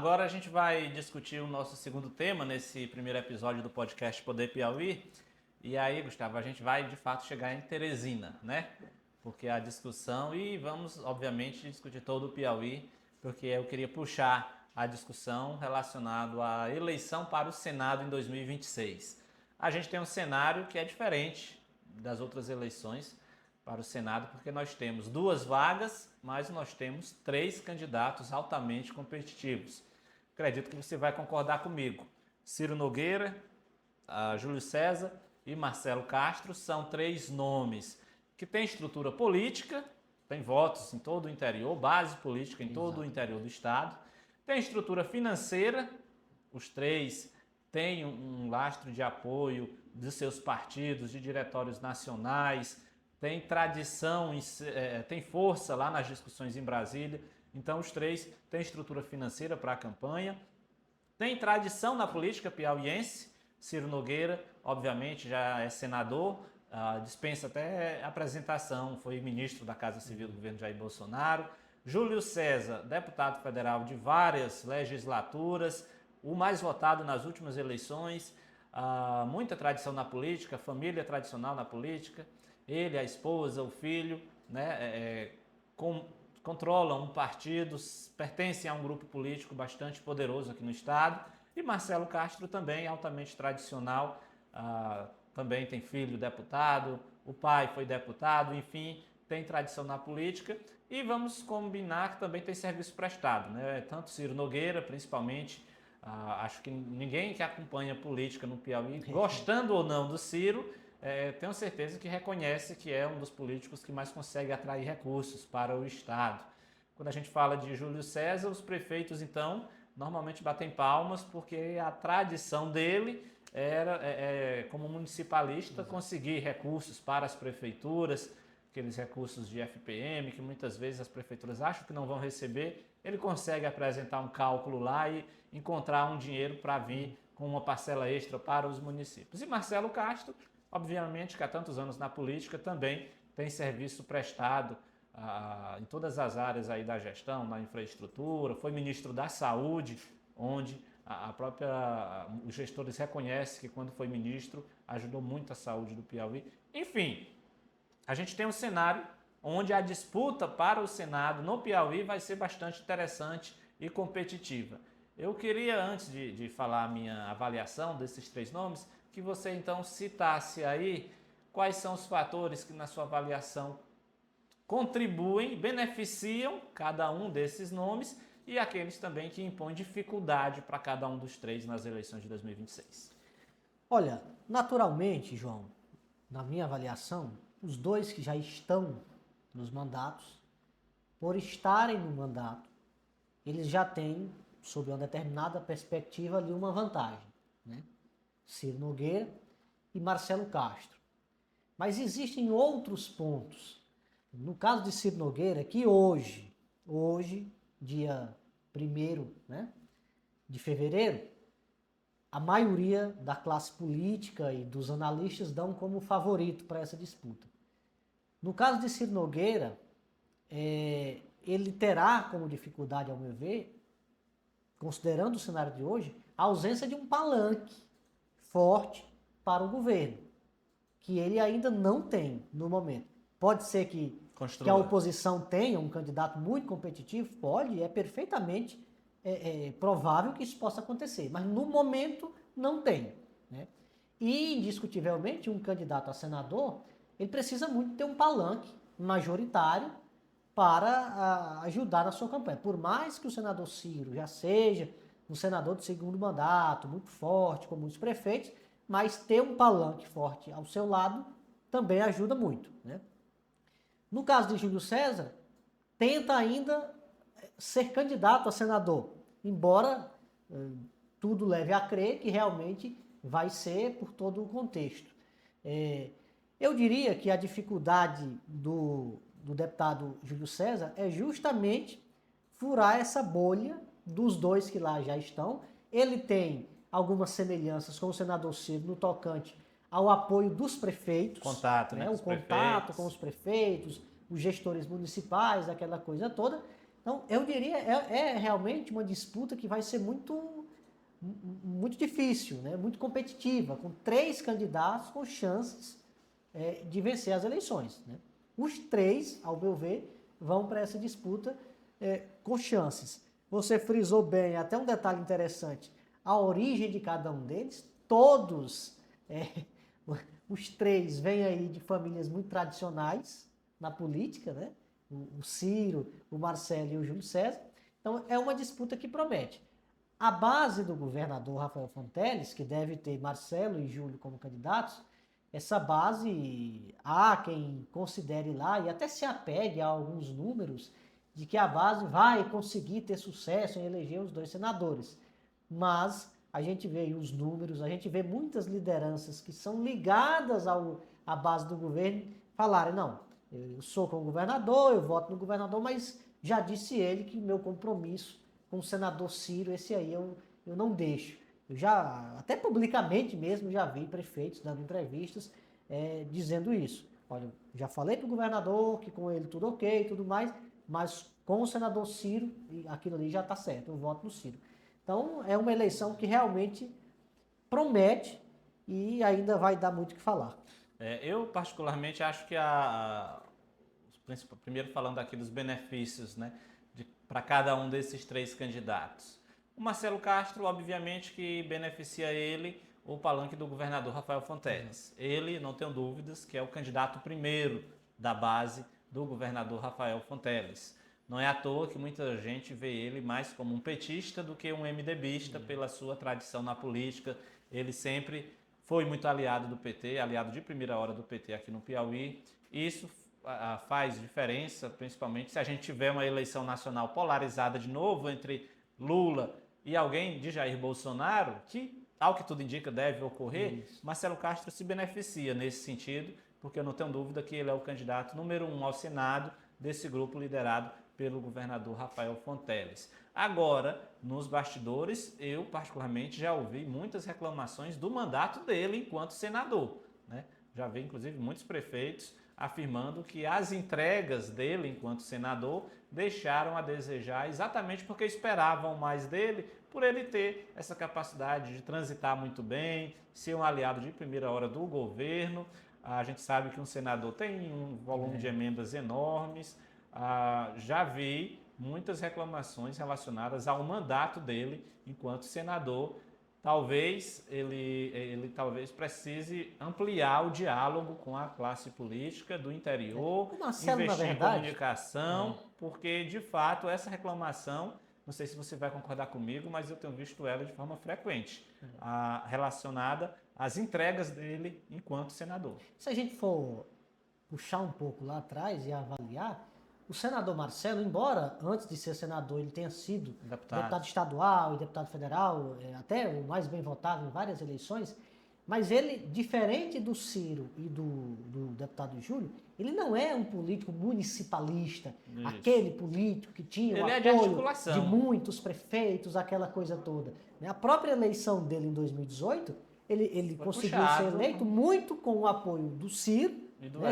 agora a gente vai discutir o nosso segundo tema nesse primeiro episódio do podcast Poder Piauí. E aí, Gustavo, a gente vai de fato chegar em Teresina, né? Porque a discussão, e vamos obviamente discutir todo o Piauí, porque eu queria puxar a discussão relacionada à eleição para o Senado em 2026. A gente tem um cenário que é diferente das outras eleições para o Senado, porque nós temos 2 vagas, mas nós temos 3 candidatos altamente competitivos. Acredito que você vai concordar comigo. Ciro Nogueira, Júlio César e Marcelo Castro são 3 nomes que têm estrutura política, tem votos em todo o interior, base política em todo o interior do estado, tem estrutura financeira, os 3 têm um lastro de apoio de seus partidos, de diretórios nacionais, tem tradição, tem força lá nas discussões em Brasília. Então os 3 têm estrutura financeira para a campanha, tem tradição na política piauiense. Ciro Nogueira, obviamente, já é senador, dispensa até apresentação, foi ministro da Casa Civil do governo Jair Bolsonaro. Júlio César, deputado federal de várias legislaturas, o mais votado nas últimas eleições, muita tradição na política, família tradicional na política. Ele, a esposa, o filho, né, controlam um partido, pertencem a um grupo político bastante poderoso aqui no estado. E Marcelo Castro também, altamente tradicional, também tem filho deputado, o pai foi deputado, enfim, tem tradição na política. E vamos combinar que também tem serviço prestado, né? Tanto Ciro Nogueira, principalmente, acho que ninguém que acompanha política no Piauí, gostando ou não do Ciro, tenho certeza que reconhece que é um dos políticos que mais consegue atrair recursos para o estado. Quando a gente fala de Júlio César, os prefeitos, então, normalmente batem palmas, porque a tradição dele era, como municipalista, conseguir recursos para as prefeituras, aqueles recursos de FPM, que muitas vezes as prefeituras acham que não vão receber. Ele consegue apresentar um cálculo lá e encontrar um dinheiro para vir com uma parcela extra para os municípios. E Marcelo Castro, obviamente, que há tantos anos na política, também tem serviço prestado em todas as áreas aí da gestão, na infraestrutura, foi ministro da Saúde, onde os gestores reconhecem que quando foi ministro ajudou muito a saúde do Piauí. Enfim, a gente tem um cenário onde a disputa para o Senado no Piauí vai ser bastante interessante e competitiva. Eu queria, antes de falar a minha avaliação desses 3 nomes, que você então citasse aí quais são os fatores que na sua avaliação contribuem, beneficiam cada um desses nomes e aqueles também que impõem dificuldade para cada um dos 3 nas eleições de 2026. Olha, naturalmente, João, na minha avaliação, os 2 que já estão nos mandatos, por estarem no mandato, eles já têm, sob uma determinada perspectiva, ali uma vantagem, né? Ciro Nogueira e Marcelo Castro. Mas existem outros pontos. No caso de Ciro Nogueira, que hoje, dia 1º, né, de fevereiro, a maioria da classe política e dos analistas dão como favorito para essa disputa. No caso de Ciro Nogueira, ele terá como dificuldade, ao meu ver, considerando o cenário de hoje, a ausência de um palanque forte para o governo, que ele ainda não tem no momento. Pode ser que a oposição tenha um candidato muito competitivo, pode, é perfeitamente provável que isso possa acontecer, mas no momento não tem, né? E, indiscutivelmente, um candidato a senador, ele precisa muito ter um palanque majoritário para ajudar na sua campanha. Por mais que o senador Ciro já seja um senador de 2º mandato, muito forte, com muitos prefeitos, mas ter um palanque forte ao seu lado também ajuda muito, né? No caso de Júlio César, tenta ainda ser candidato a senador, embora tudo leve a crer que realmente vai ser por todo o contexto. Eu diria que a dificuldade do deputado Júlio César é justamente furar essa bolha dos 2 que lá já estão. Ele tem algumas semelhanças com o senador Ciro no tocante ao apoio dos prefeitos. Contato, né? O contato com os prefeitos, os gestores municipais, aquela coisa toda. Então, eu diria, é realmente uma disputa que vai ser muito difícil, né? Muito competitiva, com 3 candidatos com chances de vencer as eleições. Né? Os 3, ao meu ver, vão para essa disputa com chances. Você frisou bem, até um detalhe interessante, a origem de cada um deles, todos, os 3 vêm aí de famílias muito tradicionais na política, né? O Ciro, o Marcelo e o Júlio César. Então, é uma disputa que promete. A base do governador Rafael Fonteles, que deve ter Marcelo e Júlio como candidatos, essa base, há quem considere lá e até se apegue a alguns números de que a base vai conseguir ter sucesso em eleger os 2 senadores. Mas a gente vê os números, a gente vê muitas lideranças que são ligadas à base do governo falarem, não, eu sou com o governador, eu voto no governador, mas já disse ele que meu compromisso com o senador Ciro, esse aí eu não deixo. Eu já, até publicamente mesmo, já vi prefeitos dando entrevistas dizendo isso. Olha, já falei para o governador que com ele tudo ok e tudo mais, mas com o senador Ciro, aquilo ali já está certo, eu voto no Ciro. Então, é uma eleição que realmente promete e ainda vai dar muito o que falar. Eu, particularmente, acho que primeiro falando aqui dos benefícios, né, para cada um desses 3 candidatos. O Marcelo Castro, obviamente, que beneficia ele o palanque do governador Rafael Fonteles. Ele, não tenho dúvidas, que é o candidato primeiro da base do governador Rafael Fonteles. Não é à toa que muita gente vê ele mais como um petista do que um MDBista pela sua tradição na política. Ele sempre foi muito aliado do PT, aliado de primeira hora do PT aqui no Piauí. Isso faz diferença, principalmente se a gente tiver uma eleição nacional polarizada de novo entre Lula e alguém de Jair Bolsonaro, que, ao que tudo indica, deve ocorrer. Isso. Marcelo Castro se beneficia nesse sentido, porque eu não tenho dúvida que ele é o candidato número 1 ao Senado desse grupo liderado pelo governador Rafael Fonteles. Agora, nos bastidores, eu particularmente já ouvi muitas reclamações do mandato dele enquanto senador, né? Já vi, inclusive, muitos prefeitos afirmando que as entregas dele enquanto senador deixaram a desejar exatamente porque esperavam mais dele, por ele ter essa capacidade de transitar muito bem, ser um aliado de primeira hora do governo. A gente sabe que um senador tem um volume de emendas enormes. Já vi muitas reclamações relacionadas ao mandato dele enquanto senador. Talvez ele talvez precise ampliar o diálogo com a classe política do interior, Marcelo, investir na em comunicação, porque de fato essa reclamação, não sei se você vai concordar comigo, mas eu tenho visto ela de forma frequente, relacionada às entregas dele enquanto senador. Se a gente for puxar um pouco lá atrás e avaliar, o senador Marcelo, embora antes de ser senador ele tenha sido deputado estadual e deputado federal, até o mais bem votado em várias eleições, mas ele, diferente do Ciro e do deputado Júlio, ele não é um político municipalista, isso. Aquele político que tinha o apoio de muitos prefeitos, aquela coisa toda. A própria eleição dele em 2018, ele conseguiu ser eleito muito com o apoio do Ciro,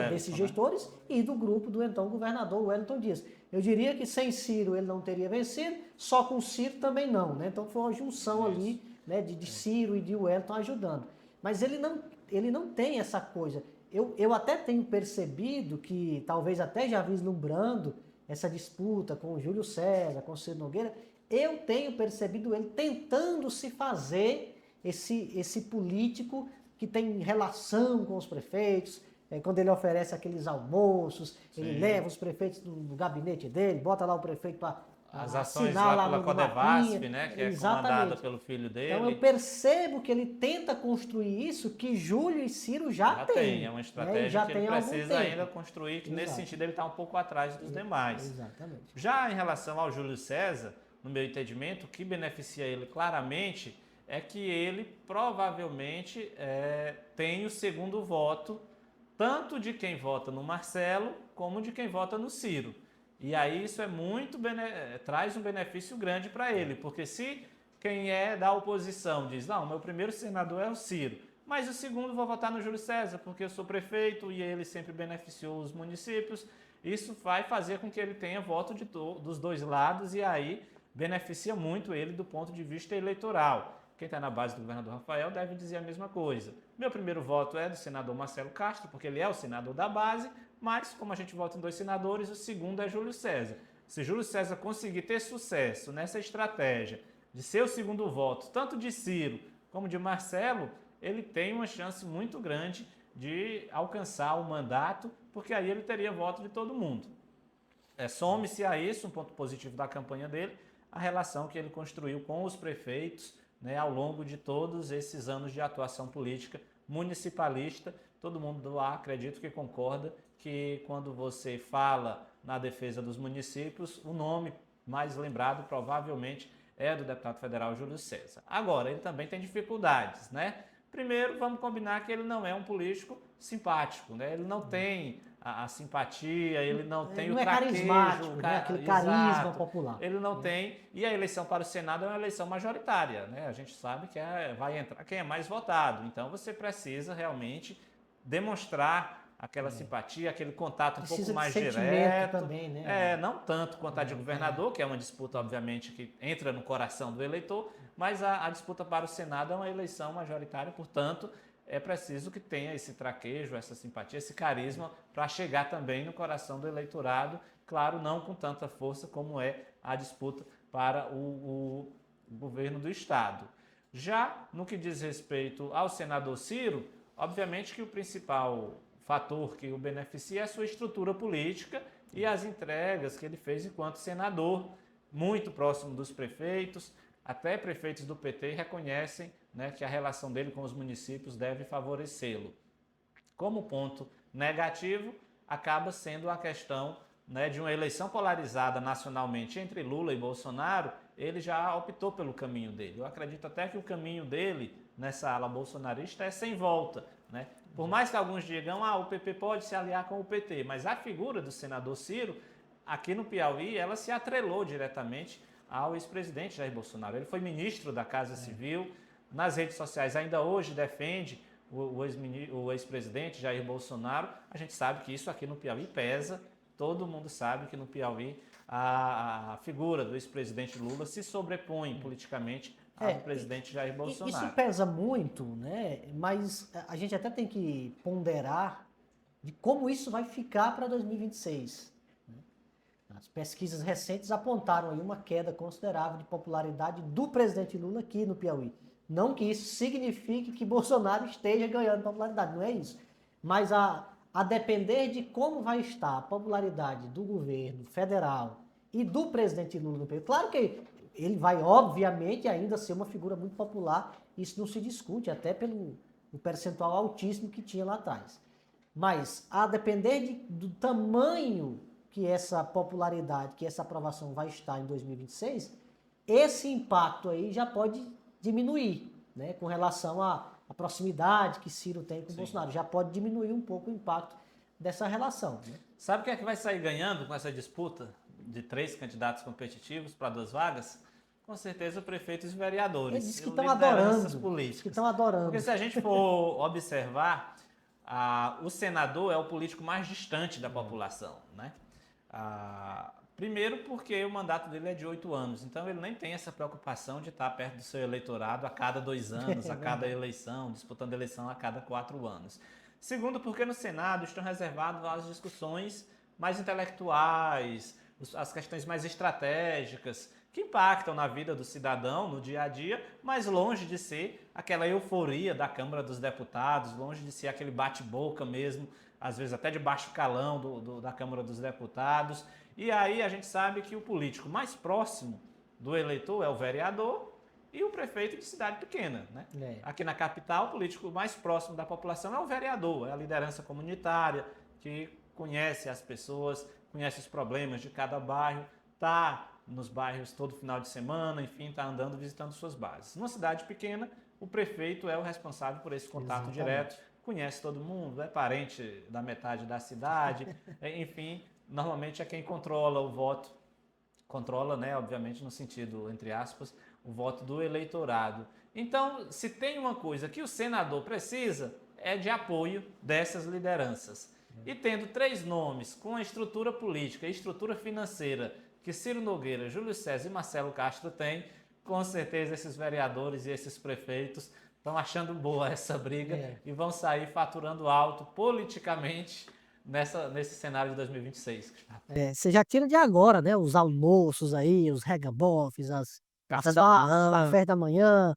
desses gestores, e do grupo do então governador Wellington Dias. Eu diria que sem Ciro ele não teria vencido, só com Ciro também não, né? Então foi uma junção ali, né, de Ciro e de Wellington ajudando. Mas ele não tem essa coisa. Eu até tenho percebido que, talvez até já vislumbrando essa disputa com o Júlio César, com o Ciro Nogueira, eu tenho percebido ele tentando se fazer esse político que tem relação com os prefeitos. Quando ele oferece aqueles almoços, ele leva os prefeitos no gabinete dele, bota lá o prefeito para as ações lá pela Codevasf, né, que é comandada pelo filho dele. Então eu percebo que ele tenta construir isso que Júlio e Ciro já têm. É uma estratégia que ele precisa ainda construir, que nesse sentido ele está um pouco atrás dos demais. Exatamente. Já em relação ao Júlio César, no meu entendimento, o que beneficia ele claramente é que ele provavelmente tem o segundo voto, tanto de quem vota no Marcelo, como de quem vota no Ciro. E aí isso traz um benefício grande para ele, porque se quem é da oposição diz, não, meu primeiro senador é o Ciro, mas o segundo vou votar no Júlio César, porque eu sou prefeito e ele sempre beneficiou os municípios, isso vai fazer com que ele tenha voto dos dois lados e aí beneficia muito ele do ponto de vista eleitoral. Quem está na base do governador Rafael deve dizer a mesma coisa. Meu primeiro voto é do senador Marcelo Castro, porque ele é o senador da base, mas como a gente vota em 2 senadores, o segundo é Júlio César. Se Júlio César conseguir ter sucesso nessa estratégia de ser o segundo voto, tanto de Ciro como de Marcelo, ele tem uma chance muito grande de alcançar o mandato, porque aí ele teria voto de todo mundo. Some-se a isso, um ponto positivo da campanha dele, a relação que ele construiu com os prefeitos, né, ao longo de todos esses anos de atuação política municipalista. Todo mundo lá, acredito que concorda que quando você fala na defesa dos municípios, o nome mais lembrado provavelmente é do deputado federal Júlio César. Agora, ele também tem dificuldades, né? Primeiro, vamos combinar que ele não é um político simpático, né? Ele não tem a simpatia, ele não tem o traquejo, carismático, né? Aquele carisma popular. Ele não tem, e a eleição para o Senado é uma eleição majoritária, né? A gente sabe que vai entrar quem é mais votado, então você precisa realmente demonstrar aquela simpatia, aquele contato um pouco mais direto. Também, né? Não tanto quanto a de governador, que é uma disputa, obviamente, que entra no coração do eleitor, mas a disputa para o Senado é uma eleição majoritária, portanto, é preciso que tenha esse traquejo, essa simpatia, esse carisma para chegar também no coração do eleitorado, claro, não com tanta força como é a disputa para o governo do Estado. Já no que diz respeito ao senador Ciro, obviamente que o principal fator que o beneficia é a sua estrutura política e as entregas que ele fez enquanto senador, muito próximo dos prefeitos, até prefeitos do PT reconhecem, né, que a relação dele com os municípios deve favorecê-lo. Como ponto negativo, acaba sendo a questão, né, de uma eleição polarizada nacionalmente entre Lula e Bolsonaro. Ele já optou pelo caminho dele. Eu acredito até que o caminho dele nessa ala bolsonarista é sem volta, né? Por mais que alguns digam, o PP pode se aliar com o PT, mas a figura do senador Ciro, aqui no Piauí, ela se atrelou diretamente ao ex-presidente Jair Bolsonaro. Ele foi ministro da Casa Civil, nas redes sociais ainda hoje defende o ex-presidente Jair Bolsonaro. A gente sabe que isso aqui no Piauí pesa, todo mundo sabe que no Piauí a figura do ex-presidente Lula se sobrepõe politicamente ao do presidente Jair Bolsonaro. Isso pesa muito, né? Mas a gente até tem que ponderar de como isso vai ficar para 2026. As pesquisas recentes apontaram aí uma queda considerável de popularidade do presidente Lula aqui no Piauí. Não que isso signifique que Bolsonaro esteja ganhando popularidade, não é isso. Mas a depender de como vai estar a popularidade do governo federal e do presidente Lula no Piauí, claro que ele vai, obviamente, ainda ser uma figura muito popular, isso não se discute, até pelo percentual altíssimo que tinha lá atrás. Mas, a depender do tamanho que essa popularidade, que essa aprovação vai estar em 2026, esse impacto aí já pode diminuir, né, com relação à proximidade que Ciro tem com o Bolsonaro. Já pode diminuir um pouco o impacto dessa relação. Né? Sabe quem é que vai sair ganhando com essa disputa de 3 candidatos competitivos para 2 vagas? Com certeza, prefeitos e vereadores. Eles dizem que estão adorando. Políticas. Que estão adorando. Porque se a gente for observar, o senador é o político mais distante da população, né? Primeiro porque o mandato dele é de 8 anos, então ele nem tem essa preocupação de estar perto do seu eleitorado a cada 2 anos, a cada eleição, disputando eleição a cada 4 anos. Segundo, porque no Senado estão reservadas as discussões mais intelectuais, as questões mais estratégicas, que impactam na vida do cidadão, no dia a dia, mas longe de ser aquela euforia da Câmara dos Deputados, longe de ser aquele bate-boca mesmo, às vezes até de baixo calão da Câmara dos Deputados. E aí a gente sabe que o político mais próximo do eleitor é o vereador e o prefeito de cidade pequena, né? Aqui na capital, o político mais próximo da população é o vereador, é a liderança comunitária, que conhece as pessoas, conhece os problemas de cada bairro, está nos bairros todo final de semana, enfim, está andando, visitando suas bases. Numa cidade pequena, o prefeito é o responsável por esse contato direto, conhece todo mundo, é parente da metade da cidade, enfim, normalmente é quem controla o voto, controla, né, obviamente no sentido, entre aspas, o voto do eleitorado. Então, se tem uma coisa que o senador precisa, é de apoio dessas lideranças. E tendo 3 nomes com a estrutura política e estrutura financeira que Ciro Nogueira, Júlio César e Marcelo Castro têm, com certeza esses vereadores e esses prefeitos estão achando boa essa briga e vão sair faturando alto politicamente nesse cenário de 2026. Você já tira de agora, né? Os almoços aí, os regabofes, as Café da manhã. café da manhã,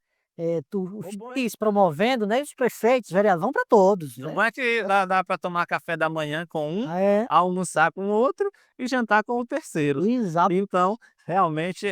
os tios promovendo, né? Os prefeitos, vereadores, vão para todos, né? Não é que dá para tomar café da manhã com um, É, almoçar com o outro e jantar com o terceiro. exato. Então, realmente,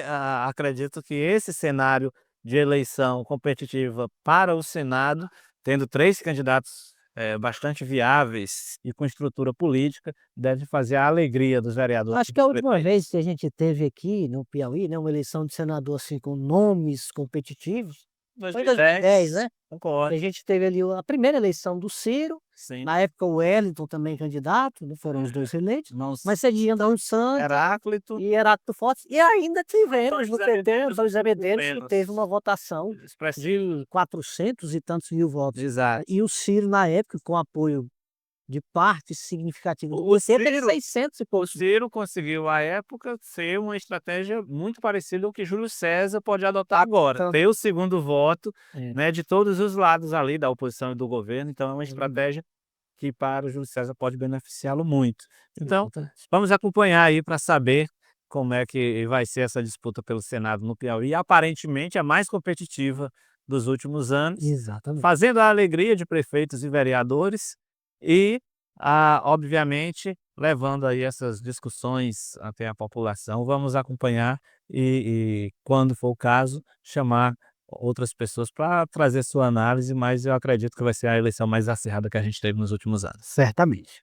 acredito que esse cenário de eleição competitiva para o Senado, tendo 3 candidatos bastante viáveis e com estrutura política, deve fazer a alegria dos vereadores. Acho que a última vez que a gente teve aqui no Piauí, né, uma eleição de senador assim com nomes competitivos, foi em 2010, né? Concordo. A gente teve ali a primeira eleição do Ciro, Sim. na época o Wellington também candidato, né, foram os 2 eleitos, mas você tinha Dom Santos Heráclito. e Heráclito Fortes, e ainda tivemos no José PT, Medeiros, o José Medeiros, que menos. teve uma votação de 400 e tantos mil votos. Exato. E o Ciro, na época, com apoio de parte significativa do O PT, teve Ciro- 600 e O poucos. Ciro conseguiu, à época, ser uma estratégia muito parecida ao que Júlio César pode adotar agora. Então- Ter o segundo voto, É. né, de todos os lados ali, da oposição e do governo. Então, é uma estratégia que para o Júlio César pode beneficiá-lo muito. Então, vamos acompanhar aí para saber como é que vai ser essa disputa pelo Senado no Piauí. Aparentemente, a mais competitiva dos últimos anos, Exatamente. fazendo a alegria de prefeitos e vereadores e, obviamente, levando aí essas discussões até a população. Vamos acompanhar e, quando for o caso, chamar outras pessoas para trazer sua análise, mas eu acredito que vai ser a eleição mais acirrada que a gente teve nos últimos anos. Certamente.